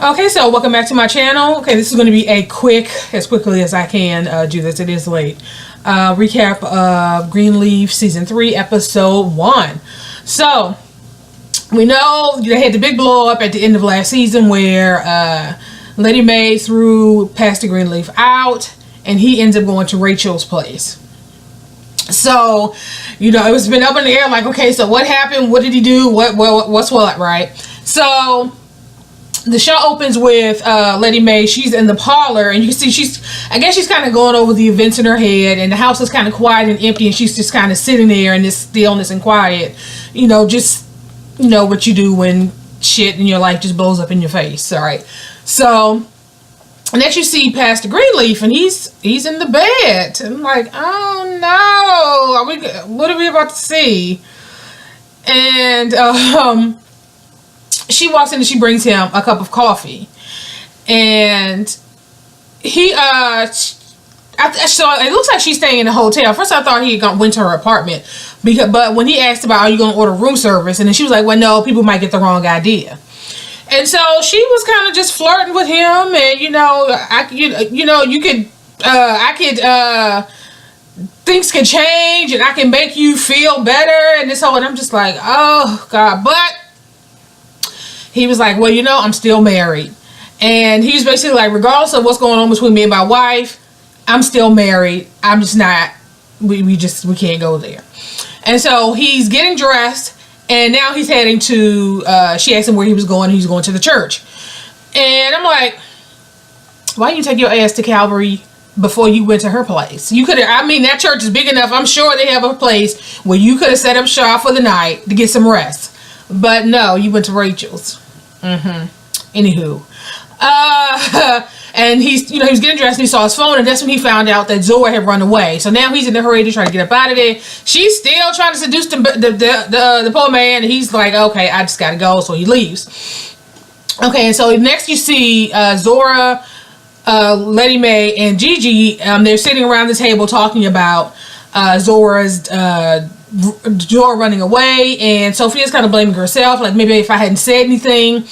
Okay, so welcome back to my channel. Okay, this is going to be a as quickly as I can do this. It is late. Recap of Greenleaf Season 3, Episode 1. So, we know they had the big blow up at the end of last season where Lady Mae threw Pastor Greenleaf out and he ends up going to Rachel's place. So, you know, it's been up in the air like, okay, so what happened? What did he do? What's what, right? So, the show opens with Lady Mae. She's in the parlor, and you can see I guess she's kind of going over the events in her head, and the house is kind of quiet and empty, and she's just kind of sitting there in this stillness and quiet. You know, just, you know, what you do when shit in your life just blows up in your face, all right? So, next you see Pastor Greenleaf, and he's in the bed. And I'm like, oh no, what are we about to see? And, she walks in and she brings him a cup of coffee, and he so it looks like she's staying in a hotel. First I thought he went to her apartment, but when he asked about, are you going to order room service, and then she was like, well, no, people might get the wrong idea. And so she was kind of just flirting with him, and things can change, and I can make you feel better, and this whole, and I'm just like, oh God. But he was like, well, you know, I'm still married. And he's basically like, regardless of what's going on between me and my wife, I'm still married. I'm just not, we can't go there. And so he's getting dressed, and now he's heading to, she asked him where he was going. He's going to the church. And I'm like, why didn't you take your ass to Calvary before you went to her place? You could have, I mean, that church is big enough. I'm sure they have a place where you could have set up shop for the night to get some rest. But no, you went to Rachel's. Anywho, and he was getting dressed, and he saw his phone, and that's when he found out that Zora had run away. So now he's in a hurry to try to get up out of there. She's still trying to seduce the poor man, and he's like, okay, I just gotta go. So he leaves. Okay, and so next you see Zora, Lady Mae, and Gigi. They're sitting around the table talking about Zora's running away, and Sophia's kind of blaming herself, like maybe if I hadn't said anything,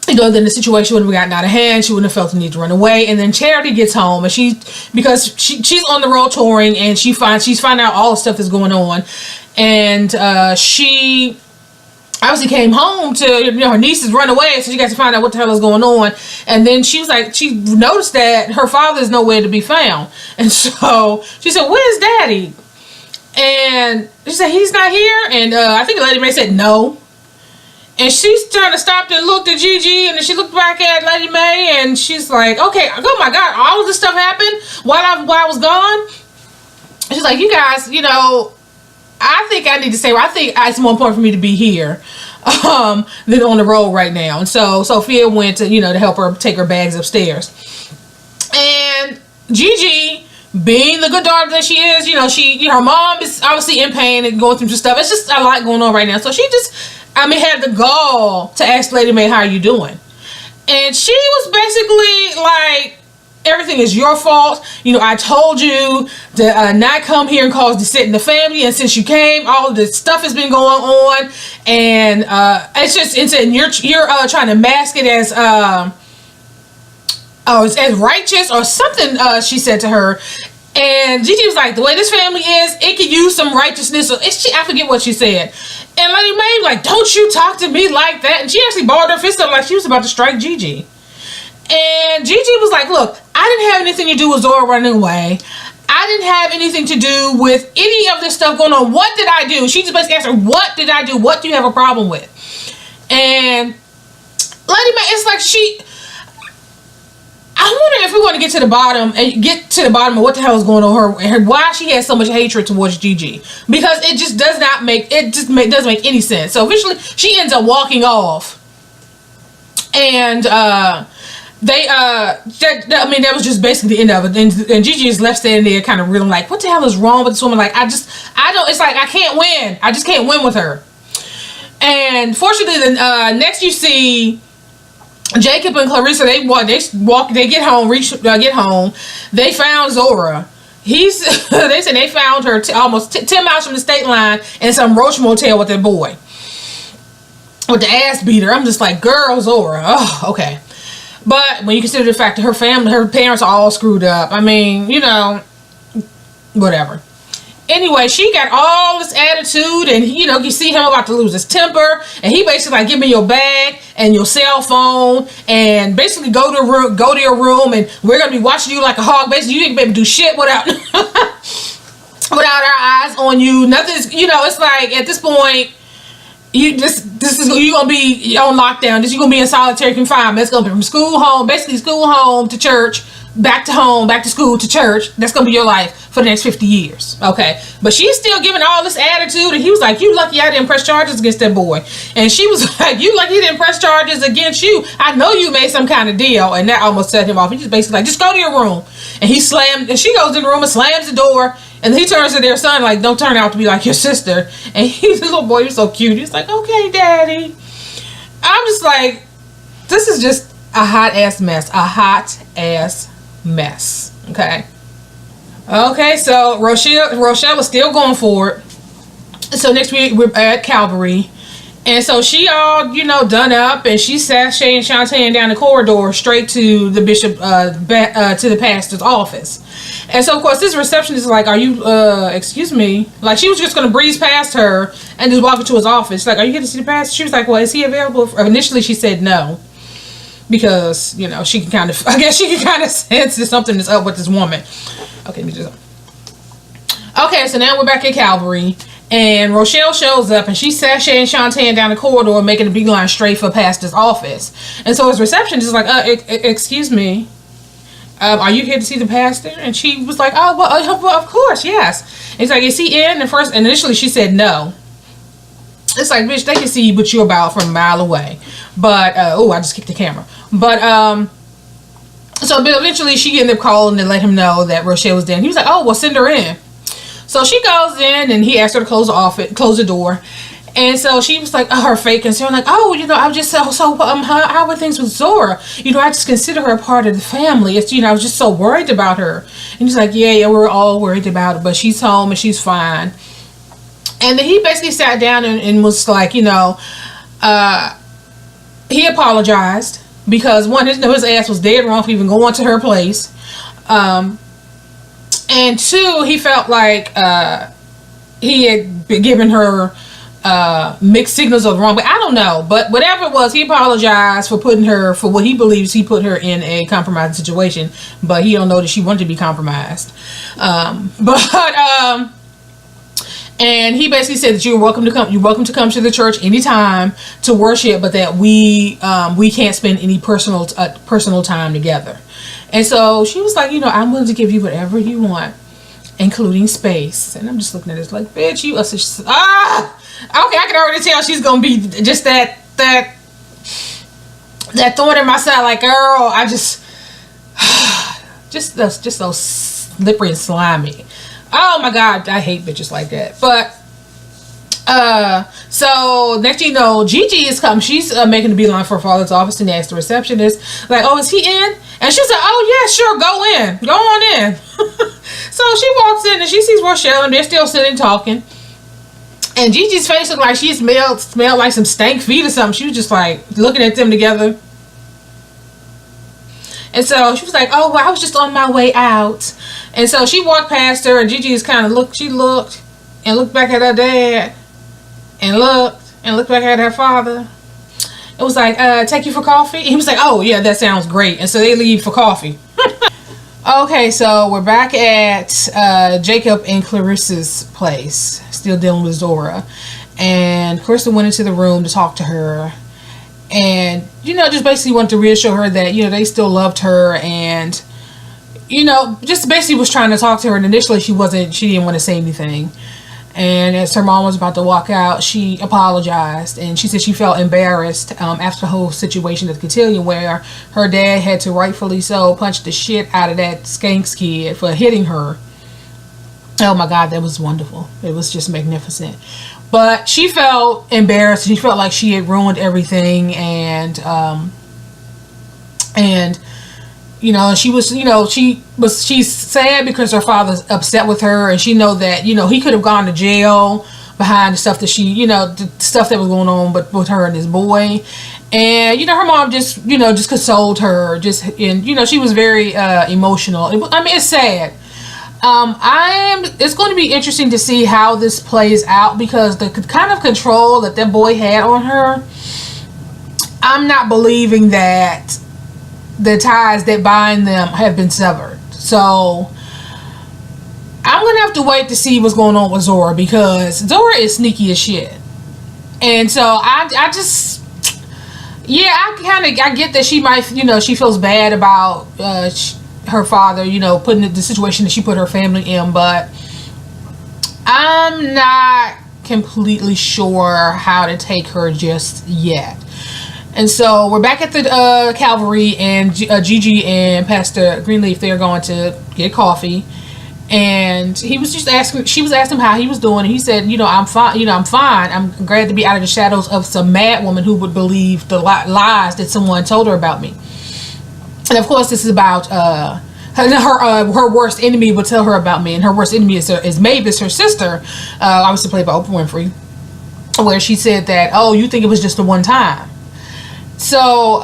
you know, then the situation would have gotten out of hand. She wouldn't have felt the need to run away. And then Charity gets home, and because she's on the road touring, and she's finding out all the stuff that's going on, and she obviously came home to, you know, her nieces run away, so she got to find out what the hell is going on. And then she was like, she noticed that her father is nowhere to be found, and so she said, where's Daddy? And she said, he's not here. And I think Lady Mae said no. And she's trying to stop and looked at Gigi, and then she looked back at Lady Mae, and she's like, okay, oh my God, all of this stuff happened while I was gone? And she's like, you guys, you know, I think I need to say, I think it's more important for me to be here than on the road right now. And so Sophia went to, you know, to help her take her bags upstairs. And Gigi, being the good daughter that she is, you know, her mom is obviously in pain and going through some stuff. It's just a lot going on right now. So she just, had the gall to ask Lady Mae, how are you doing? And she was basically like, everything is your fault. You know, I told you to not come here and cause dissent in the family. And since you came, all of this stuff has been going on. And it's just insane. You're trying to mask it as as righteous or something, she said to her. And Gigi was like, the way this family is, it could use some righteousness. Or I forget what she said. And Lady Mae was like, don't you talk to me like that. And she actually balled her fist up like she was about to strike Gigi. And Gigi was like, look, I didn't have anything to do with Zora running away. I didn't have anything to do with any of this stuff going on. What did I do? She just basically asked her, what did I do? What do you have a problem with? And Lady Mae, it's like I wonder if we want to get to the bottom of what the hell is going on her why she has so much hatred towards Gigi, because it just doesn't make any sense. So eventually she ends up walking off, and that was just basically the end of it. And Gigi is left standing there kind of reeling like, what the hell is wrong with this woman? Like, it's like I can't win. I just can't win with her. And fortunately, next you see Jacob and Kerissa. They get home. They found Zora. They said they found her almost 10 miles from the state line in some roach motel with their boy, with the ass beater. I'm just like, girl, Zora. Oh, okay. But when you consider the fact that her parents are all screwed up, I mean, you know, whatever. Anyway, she got all this attitude, and you know, you see him about to lose his temper, and he basically like, give me your bag and your cell phone, and basically go to your room, and we're gonna be watching you like a hawk. Basically, you ain't gonna be able to do shit without without our eyes on you. Nothing's, you know, it's like at this point, you gonna be on lockdown. You're gonna be in solitary confinement. It's gonna be from school home, basically school home to church, back to home, back to school to church. That's gonna be your life for the next 50 years. Okay, but she's still giving all this attitude, and he was like, you lucky I didn't press charges against that boy. And she was like, you lucky he didn't press charges against you. I know you made some kind of deal. And that almost set him off. He just basically like, just go to your room. And he slammed, and she goes in the room and slams the door, and he turns to their son like, don't turn out to be like your sister. And he's a little boy, he was so cute. He's like, okay, daddy. I'm just like, this is just a hot ass mess. A hot ass mess. Okay, so Rochelle was still going for it. So next week we're at Calvary, and so she all, you know, done up, and she's sashaying Shantae down the corridor straight to the bishop, to the pastor's office. And so of course this receptionist is like, are you excuse me, like she was just gonna breeze past her and just walk into his office. Like, are you here to see the pastor? She was like, well, is he available? Initially she said no, because, you know, she can kind of sense that something is up with this woman. Okay, so now we're back at Calvary, and Rochelle shows up, and she's sashaying Shantae down the corridor, making a beeline straight for pastor's office. And so his receptionist is like, excuse me, are you here to see the pastor? And she was like, oh, well, of course, yes. And he's like, is he in? And initially she said no. It's like, bitch, they can see what you're about from a mile away. But, oh, I just kicked the camera. But, so eventually she ended up calling to let him know that Rochelle was there. And he was like, oh, well, send her in. So she goes in, and he asked her to close the door. And so she was like, her fake concern, like, oh, you know, I'm just how are things with Zora? You know, I just consider her a part of the family. It's, you know, I was just so worried about her. And he's like, yeah, we're all worried about her, but she's home and she's fine. And then he basically sat down and was like, you know, he apologized because one, his ass was dead wrong for even going to her place. And two, he felt like he had been giving her mixed signals of wrong, but I don't know. But whatever it was, he apologized for putting her, for what he believes he put her in a compromising situation, but he don't know that she wanted to be compromised. And he basically said that you're welcome to come to the church anytime to worship, but that we can't spend any personal time together. And so she was like, you know, I'm willing to give you whatever you want, including space. And I'm just looking at this like, bitch, you are such okay, I can already tell she's gonna be just that thorn in my side, like, girl, I just so slippery and slimy. Oh my god, I hate bitches like that. But so next thing you know, Gigi is coming. She's making the beeline for her father's office and asked the receptionist, like, oh, is he in? And she's like, oh yeah, sure, go on in. So she walks in and she sees Rochelle, and they're still sitting talking. And Gigi's face looked like she smelled like some stank feet or something. She was just like looking at them together. And so she was like, oh, well, I was just on my way out. And so she walked past her, and Gigi is kind of looked back at her dad, and looked back at her father. It was like, take you for coffee? And he was like, oh yeah, that sounds great. And so they leave for coffee. Okay, so we're back at Jacob and Clarissa's place, still dealing with Zora. And Clarissa went into the room to talk to her, and, you know, just basically wanted to reassure her that, you know, they still loved her, and, you know, just basically was trying to talk to her. And initially she didn't want to say anything. And as her mom was about to walk out, she apologized, and she said she felt embarrassed after the whole situation at the cotillion, where her dad had to, rightfully so, punch the shit out of that Skanks kid for hitting her. Oh my god, that was wonderful. It was just magnificent. But she felt embarrassed. She felt like she had ruined everything, and you know, she's sad because her father's upset with her, and she know that, you know, he could have gone to jail behind the stuff that she, the stuff that was going on with her and this boy. And, her mom just, just consoled her. And, she was very emotional. It's sad. It's going to be interesting to see how this plays out, because the kind of control that boy had on her, I'm not believing that the ties that bind them have been severed. So I'm going to have to wait to see what's going on with Zora, because Zora is sneaky as shit. And so I get that she might, she feels bad about her father, putting the situation that she put her family in, but I'm not completely sure how to take her just yet. And so we're back at the Calvary, and Gigi and Pastor Greenleaf, they're going to get coffee. And she was asking him how he was doing, and he said, I'm fine. I'm fine. I'm glad to be out of the shadows of some mad woman who would believe the lies that someone told her about me. And of course, this is about her worst enemy would tell her about me, and her worst enemy is Mavis, her sister, obviously played by Oprah Winfrey, where she said that, oh, you think it was just the one time. So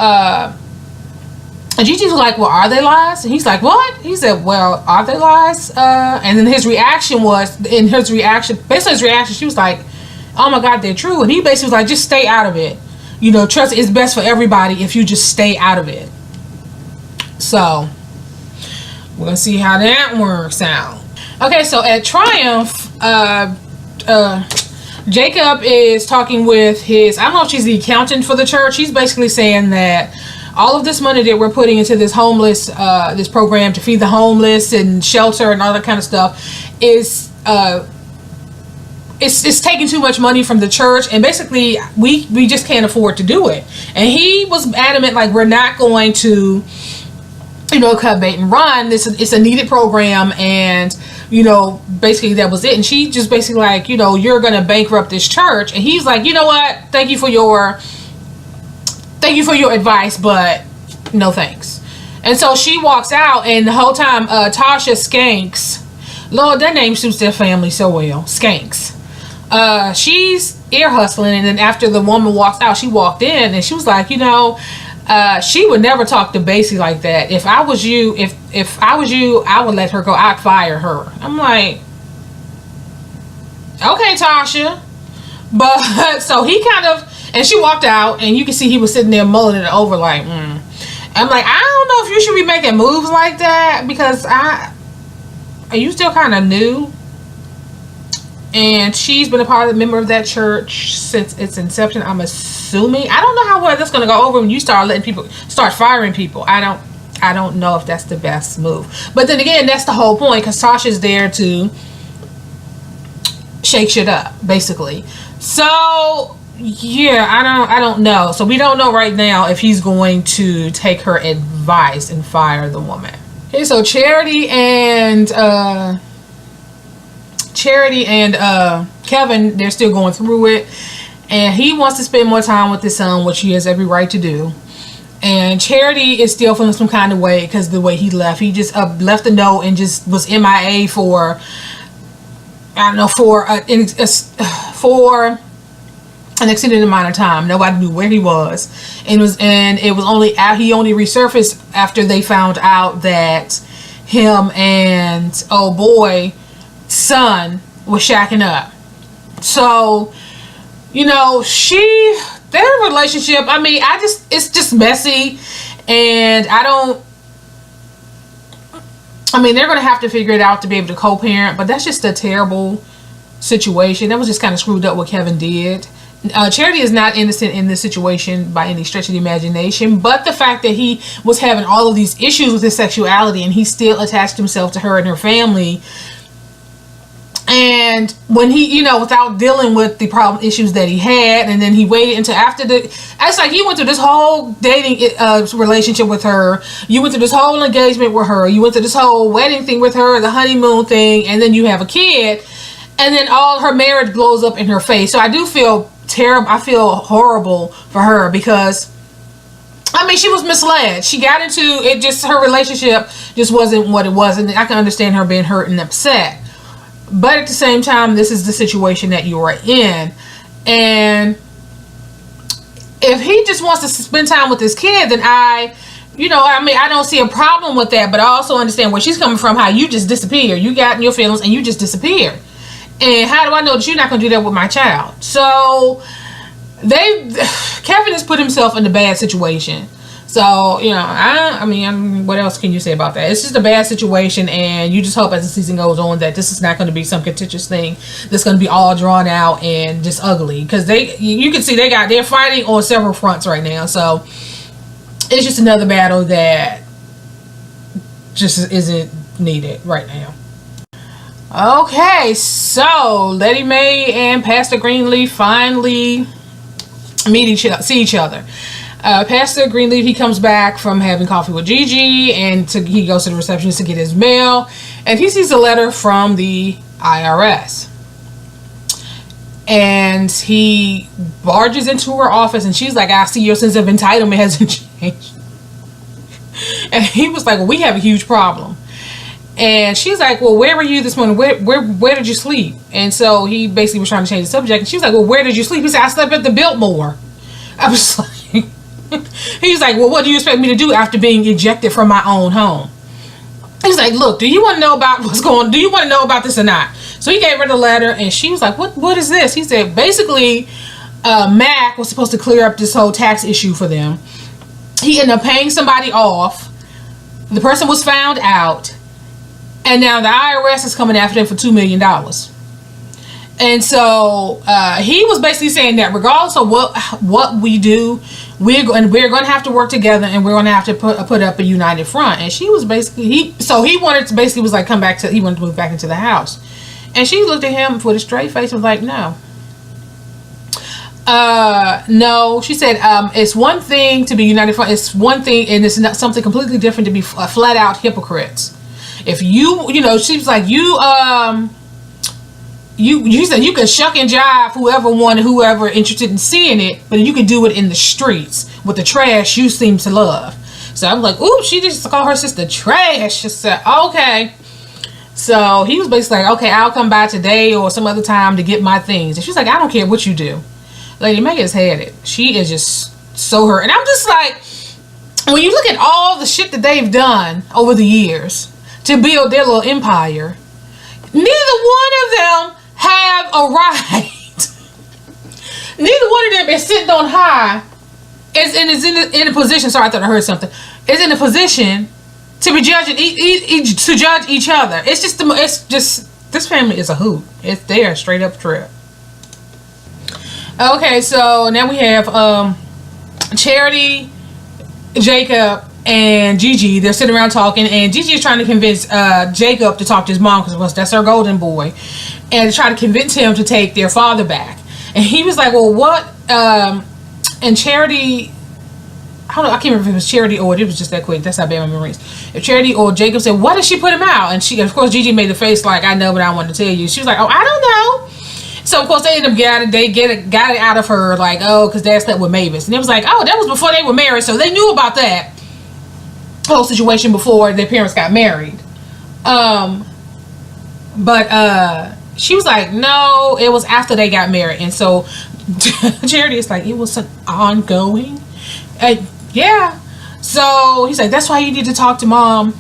and Gigi's like, well, are they lies? And he's like, what? He said, well, are they lies? And then his reaction, based on his reaction, she was like, oh my God, they're true. And he basically was like, just stay out of it. Trust it's best for everybody if you just stay out of it. So we're gonna see how that works out. Okay, so at Triumph, Jacob is talking with I don't know if she's the accountant for the church. She's basically saying that all of this money that we're putting into this homeless, this program to feed the homeless and shelter and all that kind of stuff is, it's taking too much money from the church, and basically we just can't afford to do it. And he was adamant, like, we're not going to, cut bait and run. It's a needed program, and basically that was it. And she just basically like, you're gonna bankrupt this church. And he's like, you know what? Thank you for your advice, but no thanks. And so she walks out, and the whole time Tasha Skanks, Lord, that name suits their family so well, Skanks, she's ear hustling. And then after the woman walks out, she walked in, and she was like, she would never talk to Basie like that. If I was you, I would let her go. I'd fire her. I'm like, okay, Tasha. But so he kind of, and she walked out, and you can see he was sitting there mulling it over like, I'm like, I don't know if you should be making moves like that, because are you still kind of new? And she's been a member of that church since its inception, I'm assuming. I don't know how well that's going to go over when you start firing people. I don't know if that's the best move. But then again, that's the whole point, because Tasha's there to shake shit up, basically. So yeah, I don't know. So we don't know right now if he's going to take her advice and fire the woman. Okay, so Charity and Kevin, they're still going through it, and he wants to spend more time with his son, which he has every right to do. And Charity is still feeling some kind of way because of the way he left. He just left a note and just was MIA for, I don't know, for an extended amount of time. Nobody knew where he was, and it was only he only resurfaced after they found out that him and oh boy son was shacking up. So their relationship, it's just messy, and they're gonna have to figure it out to be able to co-parent, but that's just a terrible situation. That was just kind of screwed up what Kevin did. Charity is not innocent in this situation by any stretch of the imagination, but the fact that he was having all of these issues with his sexuality, and he still attached himself to her and her family, and when he, without dealing with the problem issues that he had, and then he waited until after it's like you went through this whole dating relationship with her, you went through this whole engagement with her, you went through this whole wedding thing with her, the honeymoon thing, and then you have a kid, and then all her marriage blows up in her face. So I do feel terrible. I feel horrible for her, because she was misled. She got into it, just her relationship just wasn't what it was, and I can understand her being hurt and upset. but at the same time, this is the situation that you are in. And if he just wants to spend time with his kid, then I don't see a problem with that. But I also understand where she's coming from, how you just disappear. You got in your feelings and you just disappeared. And how do I know that you're not going to do that with my child? So Kevin has put himself in a bad situation. So, I mean, what else can you say about that? It's just a bad situation, and you just hope as the season goes on that this is not going to be some contentious thing that's going to be all drawn out and just ugly. Because you can see they're fighting on several fronts right now. So it's just another battle that just isn't needed right now. Okay, so Lady Mae and Pastor Greenleaf finally see each other. Pastor Greenleaf, he comes back from having coffee with Gigi, and he goes to the receptionist to get his mail, and he sees a letter from the IRS. And he barges into her office, and she's like, I see your sense of entitlement hasn't changed. And he was like, well, we have a huge problem. And she's like, well, where were you this morning? Where did you sleep? And so he basically was trying to change the subject, and she was like, well, where did you sleep? He said, I slept at the Biltmore. I was like, he's like, well, what do you expect me to do after being ejected from my own home? He's like, look, do you want to know about what's going on? Do you want to know about this or not? So he gave her the letter, and she was like, what is this? He said, basically, Mac was supposed to clear up this whole tax issue for them. He ended up paying somebody off. The person was found out, and now the IRS is coming after them for $2 million. And so he was basically saying that regardless of what we do, we're going to have to work together, and we're going to have to put up a united front. And she was basically he wanted to basically was like he wanted to move back into the house. And she looked at him with a straight face and was like, no. No, she said, it's one thing to be united front. It's one thing, and it's not something completely different to be flat out hypocrites. If she was like, you said you can shuck and jive whoever interested in seeing it, but you can do it in the streets with the trash you seem to love. So I'm like, ooh, she just called her sister trash. She said, okay. So he was basically like, okay, I'll come by today or some other time to get my things. And she's like, I don't care what you do. Lady Mae has had it. She is just so hurt. And I'm just like, when you look at all the shit that they've done over the years to build their little empire, neither one of them have a right. Neither one of them is sitting on high. Is in a position. Sorry, I thought I heard something. Is in a position to be judging to judge each other. It's just this family is a hoot. They are straight up trip. Okay, so now we have Charity, Jacob, and Gigi. They're sitting around talking, and Gigi is trying to convince Jacob to talk to his mom because that's her golden boy, and try to convince him to take their father back. And he was like, well, what? And Charity, I don't know, I can't remember if it was Charity or it was just that quick. That's how bad my memory is. If Charity or Jacob said, why did she put him out? And she, of course, Gigi made the face like, I know, but I wanted to tell you. She was like, oh, I don't know. So, of course, they ended up got it out of her, like, oh, because Dad slept with Mavis. And it was like, oh, that was before they were married, so they knew about that whole situation before their parents got married. But she was like, no, it was after they got married. And so Charity is like, it was an ongoing. Yeah. So he's like, that's why you need to talk to Mom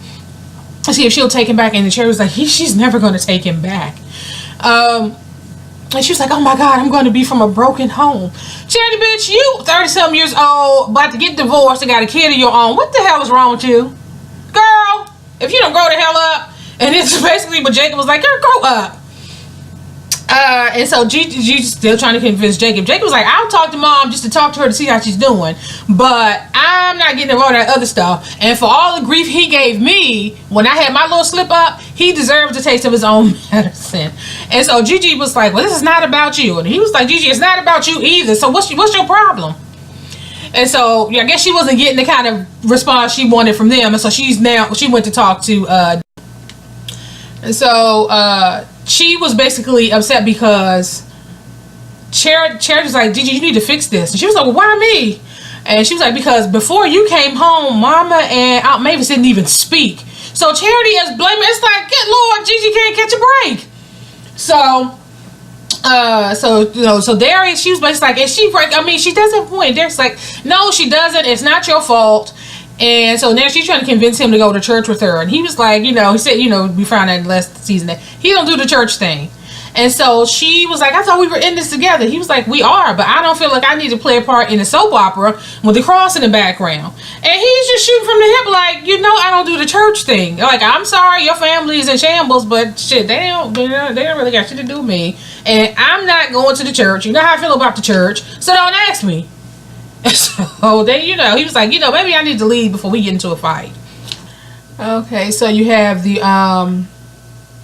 and see if she'll take him back. And the Charity was like, she's never going to take him back. And she was like, oh my God, I'm going to be from a broken home. Charity, bitch, you 30-something years old, about to get divorced and got a kid of your own. What the hell is wrong with you? Girl, if you don't grow the hell up. And it's basically what Jacob was like, girl, grow up. And so Gigi's still trying to convince Jacob. Jacob was like, I'll talk to Mom just to talk to her to see how she's doing. But I'm not getting involved in that other stuff. And for all the grief he gave me when I had my little slip up, he deserves a taste of his own medicine. And so Gigi was like, well, this is not about you. And he was like, Gigi, it's not about you either. So what's your problem? And so I guess she wasn't getting the kind of response she wanted from them. And so she went to talk to and so she was basically upset because Charity was like, Gigi, you need to fix this. And she was like, well, why me? And she was like, because before you came home, Mama and Aunt Mavis didn't even speak. So Charity is blaming. It's like, good Lord, Gigi can't catch a break. So so Darius, she was basically like, and she does have a point. Darius like, no, she doesn't. It's not your fault. And so now she's trying to convince him to go to church with her. And he was like, he said, we found out in the last season that he don't do the church thing. And so she was like, I thought we were in this together. He was like, we are, but I don't feel like I need to play a part in a soap opera with the cross in the background. And he's just shooting from the hip like, I don't do the church thing. Like, I'm sorry, your family is in shambles, but shit, they don't really got shit to do with me. And I'm not going to the church. You know how I feel about the church, so don't ask me. So then, he was like, maybe I need to leave before we get into a fight. Okay, so you have the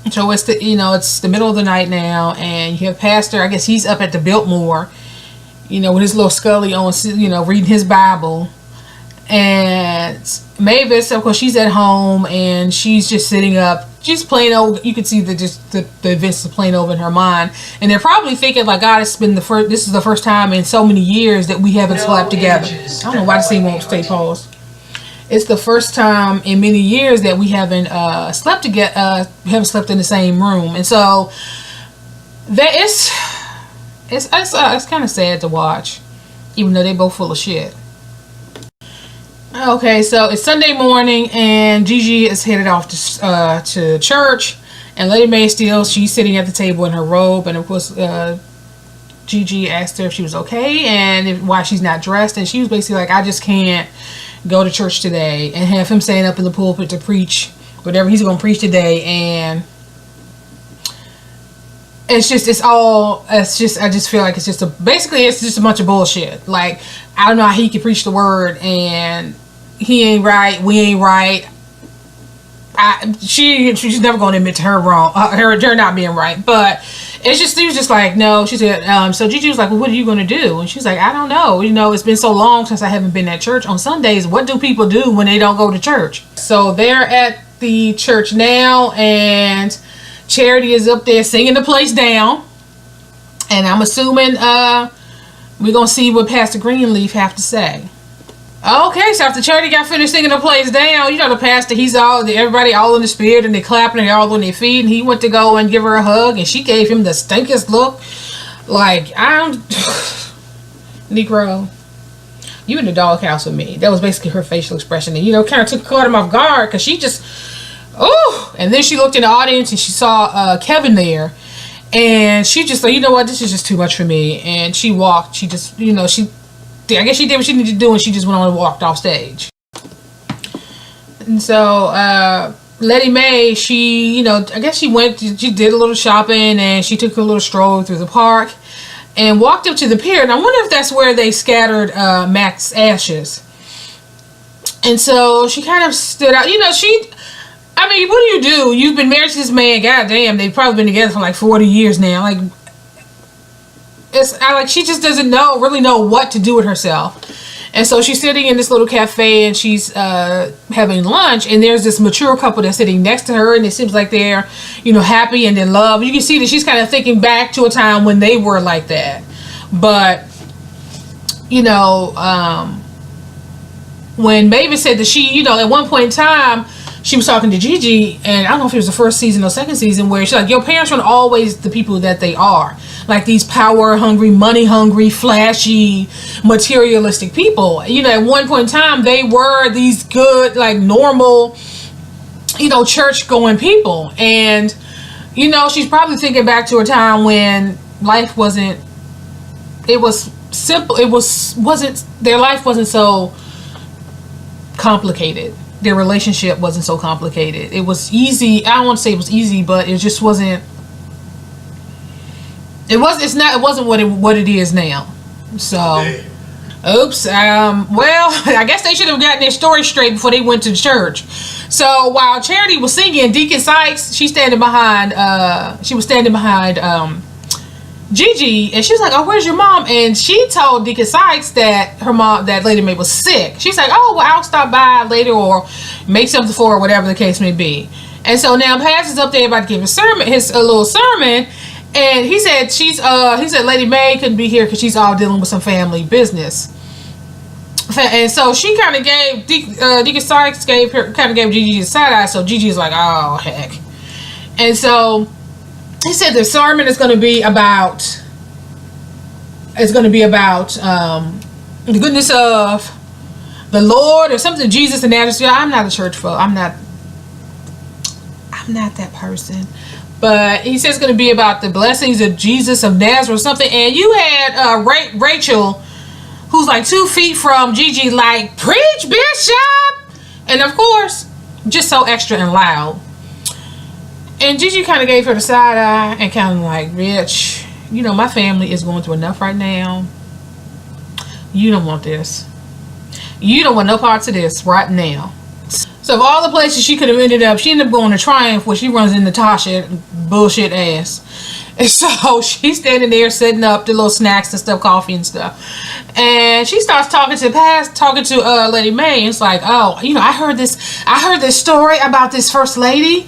so it's it's the middle of the night now, and you have Pastor, I guess he's up at the Biltmore, with his little Scully on, reading his Bible. And Mavis, of course, she's at home and she's just sitting up, just playing over. You can see the events are playing over in her mind, and they're probably thinking like, God, this is the first time in so many years that we haven't slept together. I don't know why the scene won't stay paused. It's the first time in many years that we haven't slept together. We haven't slept in the same room, and so that it's kind of sad to watch, even though they both full of shit. Okay, so it's Sunday morning, and Gigi is headed off to church, and Lady Mae she's sitting at the table in her robe, and of course Gigi asked her if she was okay and why she's not dressed, and she was basically like, I just can't go to church today and have him standing up in the pulpit to preach whatever he's going to preach today, and I just feel like it's just a bunch of bullshit. Like, I don't know how he can preach the word and he ain't right, we ain't right. She's never going to admit to her wrong, her not being right. But he was just like, no. She said, so Gigi was like, well, what are you going to do? And she's like, I don't know. It's been so long since I haven't been at church on Sundays. What do people do when they don't go to church? So they're at the church now, and Charity is up there singing the place down. And I'm assuming we're going to see what Pastor Greenleaf have to say. Okay, so after Charity got finished singing the place down, the pastor, everybody all in the spirit, and they're clapping, and they're all on their feet, and he went to go and give her a hug, and she gave him the stinkiest look. Like, Negro, you in the doghouse with me. That was basically her facial expression, and, kind of caught him off guard, because she just, and then she looked in the audience, and she saw Kevin there, and she just thought, what, this is just too much for me, and she walked, I guess she did what she needed to do, and she just went on and walked off stage. And so Lady Mae, she did a little shopping, and she took a little stroll through the park and walked up to the pier. And I wonder if that's where they scattered Mac's ashes. And so she kind of stood out. What do? You've been married to this man, goddamn, they've probably been together for like 40 years now. Like, she just doesn't really know what to do with herself. And so she's sitting in this little cafe, and she's having lunch, and there's this mature couple that's sitting next to her, and it seems like they're happy and in love. You can see that she's kind of thinking back to a time when they were like that. But when Mavis said that she at one point in time she was talking to Gigi, and I don't know if it was the first season or second season, where she's like, your parents weren't always the people that they are. Like, these power hungry, money hungry, flashy, materialistic people. At one point in time, they were these good, like, normal, church going people. And, she's probably thinking back to a time when life wasn't, it was simple. Their life wasn't so complicated. Their relationship wasn't so complicated. It was easy. I don't want to say it was easy, but it just wasn't. It wasn't what it is now. So, oops. Well, I guess they should have gotten their story straight before they went to church. So while Charity was singing, Deacon Sykes, she was standing behind Gigi, and she was like, oh, where's your mom? And she told Deacon Sykes that that Lady Mae was sick. She's like, oh, well, I'll stop by later or make something for her, whatever the case may be. And so now Pastor's up there about to give his little sermon, and he said Lady Mae couldn't be here because she's all dealing with some family business. And so she kind of gave Deacon Sykes gave Gigi a side eye. So Gigi's like, oh heck. And so he said the sermon is going to be about, the goodness of the Lord or something, Jesus and Nazareth. I'm not a church folk. I'm not that person. But he says it's going to be about the blessings of Jesus of Nazareth or something. And you had Rachel, who's like 2 feet from Gigi, like, preach, Bishop! And of course, just so extra and loud. And Gigi kind of gave her the side eye and kind of like, bitch, you know, my family is going through enough right now. You don't want this. You don't want no parts of this right now. So of all the places she could have ended up, she ended up going to Triumph, where she runs into Tasha bullshit ass. And so she's standing there setting up the little snacks and stuff, coffee and stuff. And she starts talking to Lady Mae. And it's like, oh, you know, I heard this story about this first lady.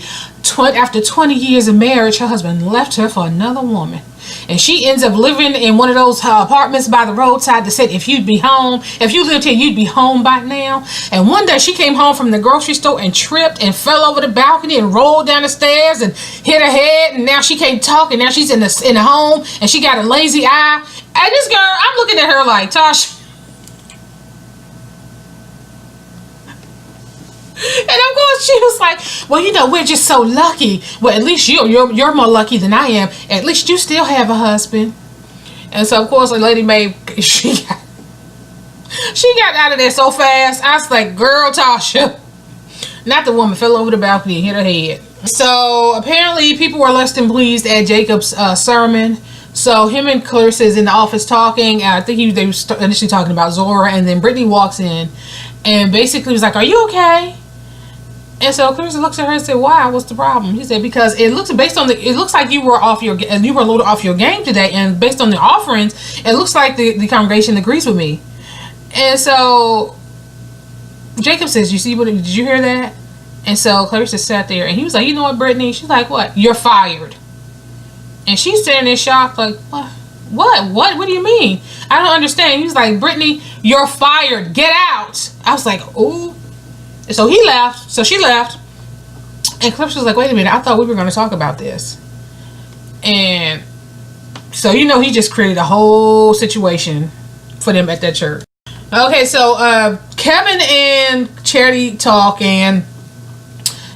After 20 years of marriage, her husband left her for another woman. And she ends up living in one of those apartments by the roadside that said, if you lived here, you'd be home by now. And one day she came home from the grocery store and tripped and fell over the balcony and rolled down the stairs and hit her head. And now she can't talk. And now she's in the home and she got a lazy eye. And this girl, I'm looking at her like, Tasha. And of course she was like, well, you know, we're just so lucky. Well, at least you're more lucky than I am. At least you still have a husband. And so of course, like, Lady Mae, she got out of there so fast. I was like, girl, Tasha. Not the woman fell over the balcony and hit her head. So apparently people were less than pleased at Jacob's sermon. So him and Kerissa is in the office talking. I think they were initially talking about Zora, and then Brittany walks in and basically was like, are you okay? And so Kerissa looks at her and said, why? What's the problem? He said, because it looks like you were a little off your game today, and based on the offerings, it looks like the congregation agrees with me. And so Jacob says, did you hear that? And so Kerissa sat there and he was like, you know what, Brittany? She's like, what? You're fired. And she's standing there shocked, like, what do you mean? I don't understand. He's like, Brittany, you're fired. Get out. I was like, ooh. So he left. So she left. And Kerissa was like, wait a minute. I thought we were going to talk about this. And so, you know, he just created a whole situation for them at that church. Okay, so Kevin and Charity talk, and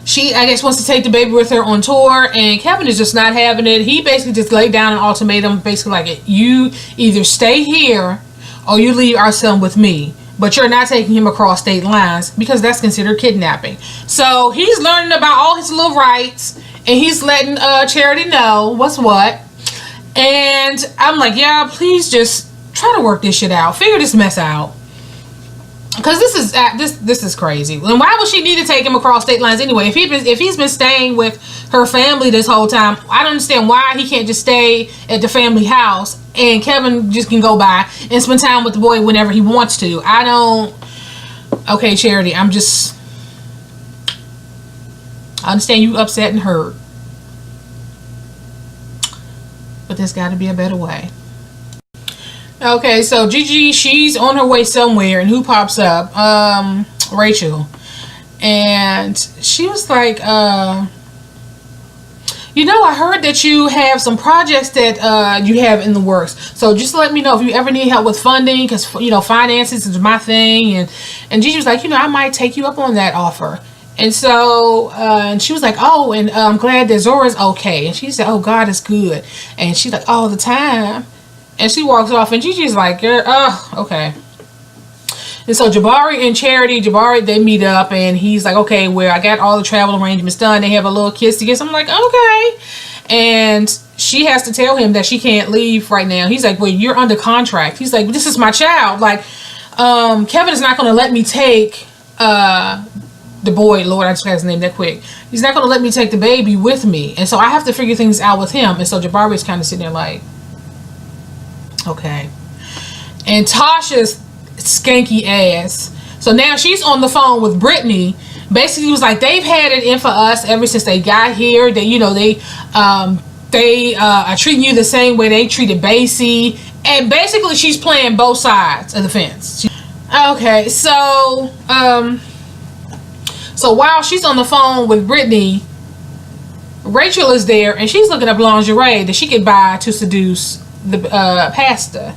she, I guess, wants to take the baby with her on tour, and Kevin is just not having it. He basically just laid down an ultimatum, basically like, you either stay here or you leave our son with me. But you're not taking him across state lines, because that's considered kidnapping. So he's learning about all his little rights, and he's letting Charity know what's what. And I'm like, yeah, please just try to work this shit out. Figure this mess out. Because this is crazy. And why would she need to take him across state lines anyway? If he's been staying with her family this whole time, I don't understand why he can't just stay at the family house and Kevin just can go by and spend time with the boy whenever he wants to. Okay, Charity, I understand you upset and hurt, but there's got to be a better way. Okay, so Gigi, she's on her way somewhere, and who pops up? Rachel. And she was like, you know, I heard that you have some projects that you have in the works. So just let me know if you ever need help with funding, because, you know, finances is my thing. And Gigi was like, you know, I might take you up on that offer. And so, and she was like, oh, and I'm glad that Zora's okay. And she said, oh, God is good. And she's like, all the time. And she walks off, and Gigi's like, oh, okay. And so Jabari and Charity, they meet up, and he's like, okay, well, I got all the travel arrangements done. They have a little kiss to kiss. I'm like, okay. And she has to tell him that she can't leave right now. He's like, well, you're under contract. He's like, this is my child. Like, Kevin is not going to let me take the boy. Lord, I just got his name that quick. He's not going to let me take the baby with me. And so I have to figure things out with him. And so Jabari's kind of sitting there like, okay. And Tasha's skanky ass. So now she's on the phone with Brittany. Basically was like, they've had it in for us ever since they got here. They, you know, they are treating you the same way they treated Basie. And basically she's playing both sides of the fence. Okay, so so while she's on the phone with Brittany, Rachel is there, and she's looking up lingerie that she could buy to seduce the pastor.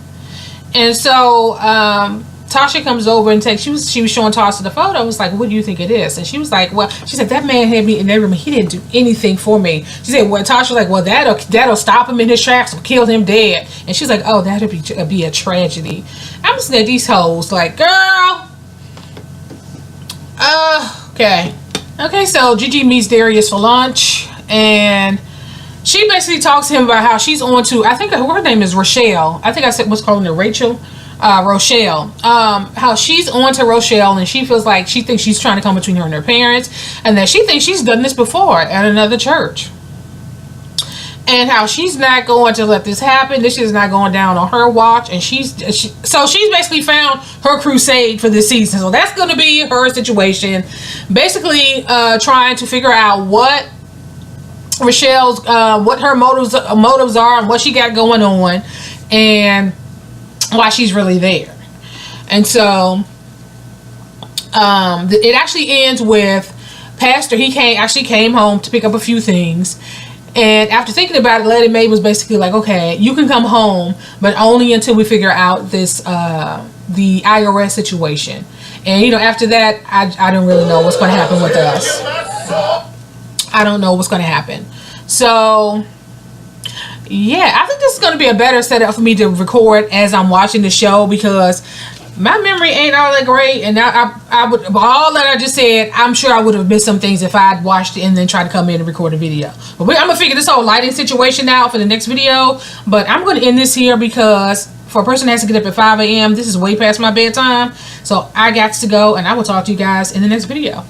And so Tasha comes over and she was showing Tasha the photo. I was like, what do you think it is? And she was like, well, she said, that man had me in that room. He didn't do anything for me. She said, well, Tasha was like, well, that'll stop him in his tracks or kill him dead. And she's like, oh, that'll be a tragedy. I'm looking at these hoes like, girl. Okay, so Gigi meets Darius for lunch, and she basically talks to him about how she's on to, I think her name is Rochelle. I think I said what's calling her Rachel. Rochelle. How she's on to Rochelle, and she feels like she thinks she's trying to come between her and her parents, and that she thinks she's done this before at another church. And how she's not going to let this happen. This is not going down on her watch. And she's basically found her crusade for this season. So that's going to be her situation. Basically, trying to figure out what Rochelle's, what her motives are, and what she got going on, and why she's really there. And so, it actually ends with Pastor. He came home to pick up a few things. And after thinking about it, Lady Mae was basically like, okay, you can come home, but only until we figure out this, the IRS situation. And, you know, after that, I don't really know what's going to happen with us. I don't know what's going to happen. So, yeah, I think this is going to be a better setup for me to record as I'm watching the show, because my memory ain't all that great, and I would, all that I just said, I'm sure I would have missed some things if I'd watched it and then tried to come in and record a video. But I'm gonna figure this whole lighting situation out for the next video. But I'm gonna end this here, because for a person that has to get up at 5 a.m., this is way past my bedtime. So I got to go, and I will talk to you guys in the next video.